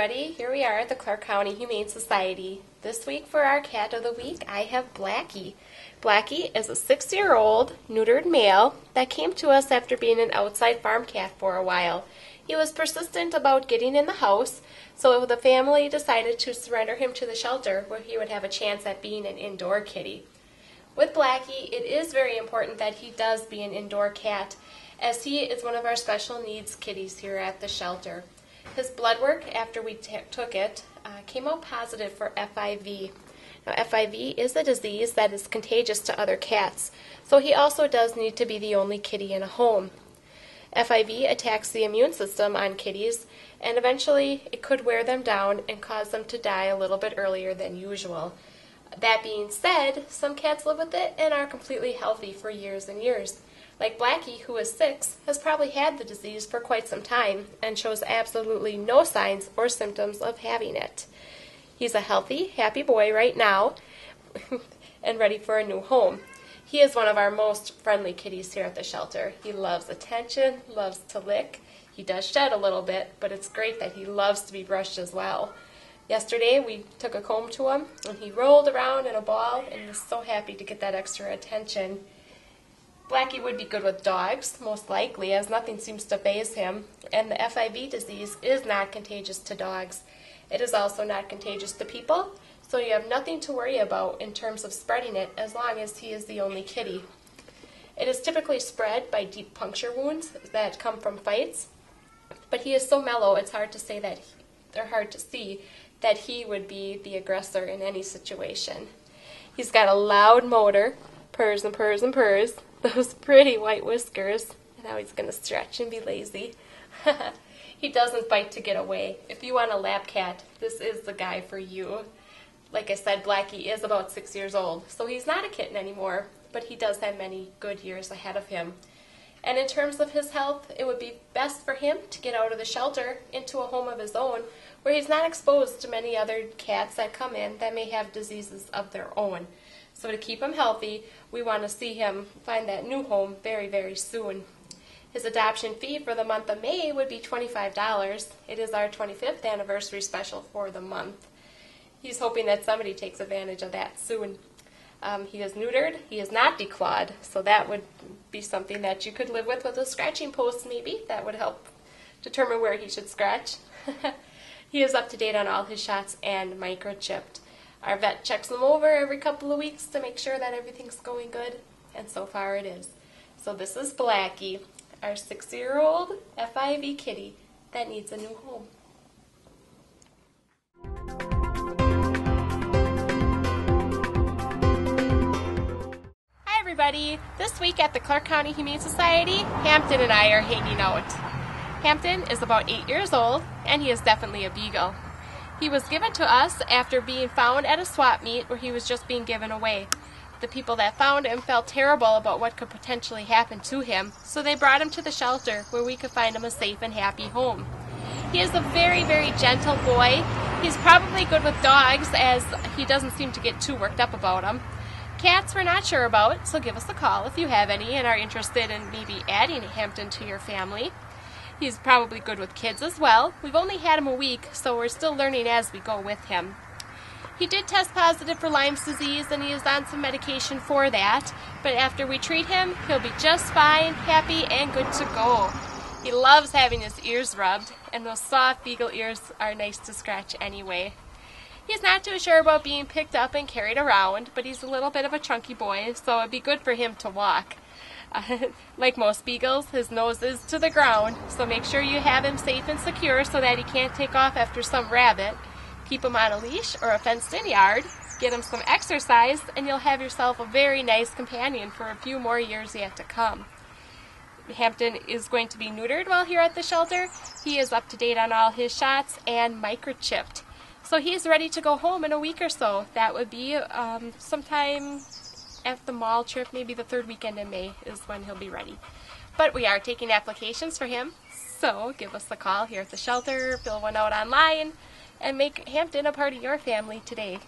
everybody, here we are at the Clark County Humane Society. This week for our cat of the week, I have Blackie. Blackie is a 6-year-old neutered male that came to us after being an outside farm cat for a while. He was persistent about getting in the house, so the family decided to surrender him to the shelter where he would have a chance at being an indoor kitty. With Blackie, it is very important that he does be an indoor cat, as he is one of our special needs kitties here at the shelter. His blood work after we took it came out positive for FIV. Now, FIV is a disease that is contagious to other cats, so he also does need to be the only kitty in a home. FIV attacks the immune system on kitties, and eventually it could wear them down and cause them to die a little bit earlier than usual. That being said, some cats live with it and are completely healthy for years and years. Like Blackie, who is 6, has probably had the disease for quite some time and shows absolutely no signs or symptoms of having it. He's a healthy, happy boy right now and ready for a new home. He is one of our most friendly kitties here at the shelter. He loves attention, loves to lick. He does shed a little bit, but it's great that he loves to be brushed as well. Yesterday we took a comb to him and he rolled around in a ball and was so happy to get that extra attention. Blackie would be good with dogs, most likely, as nothing seems to faze him, and the FIV disease is not contagious to dogs. It is also not contagious to people, so you have nothing to worry about in terms of spreading it as long as he is the only kitty. It is typically spread by deep puncture wounds that come from fights, but he is so mellow it's hard to see that he would be the aggressor in any situation. He's got a loud motor, purrs and purrs and purrs, those pretty white whiskers, and now he's going to stretch and be lazy. He doesn't bite to get away. If you want a lap cat, this is the guy for you. Like I said, Blackie is about 6 years old, so he's not a kitten anymore, but he does have many good years ahead of him. And in terms of his health, it would be best for him to get out of the shelter into a home of his own where he's not exposed to many other cats that come in that may have diseases of their own. So to keep him healthy, we want to see him find that new home very, very soon. His adoption fee for the month of May would be $25. It is our 25th anniversary special for the month. He's hoping that somebody takes advantage of that soon. He is neutered. He is not declawed, so that would be something that you could live with a scratching post maybe. That would help determine where he should scratch. He is up to date on all his shots and microchipped. Our vet checks him over every couple of weeks to make sure that everything's going good, and so far it is. So this is Blackie, our 6-year-old FIV kitty that needs a new home. Hi everybody! This week at the Clark County Humane Society, Hampton and I are hanging out. Hampton is about 8 years old, and he is definitely a beagle. He was given to us after being found at a swap meet where he was just being given away. The people that found him felt terrible about what could potentially happen to him, so they brought him to the shelter where we could find him a safe and happy home. He is a very, very gentle boy. He's probably good with dogs as he doesn't seem to get too worked up about them. Cats we're not sure about, so give us a call if you have any and are interested in maybe adding Hampton to your family. He's probably good with kids as well. We've only had him a week, so we're still learning as we go with him. He did test positive for Lyme's disease, and he is on some medication for that, but after we treat him, he'll be just fine, happy, and good to go. He loves having his ears rubbed, and those soft beagle ears are nice to scratch anyway. He's not too sure about being picked up and carried around, but he's a little bit of a chunky boy, so it'd be good for him to walk. Like most beagles, his nose is to the ground, so make sure you have him safe and secure so that he can't take off after some rabbit. Keep him on a leash or a fenced-in yard, get him some exercise, and you'll have yourself a very nice companion for a few more years yet to come. Hampton is going to be neutered while here at the shelter. He is up to date on all his shots and microchipped. So he's ready to go home in a week or so. That would be sometime at the mall trip, maybe the 3rd weekend in May is when he'll be ready. But we are taking applications for him, so give us a call here at the shelter, fill one out online, and make Hampton a part of your family today.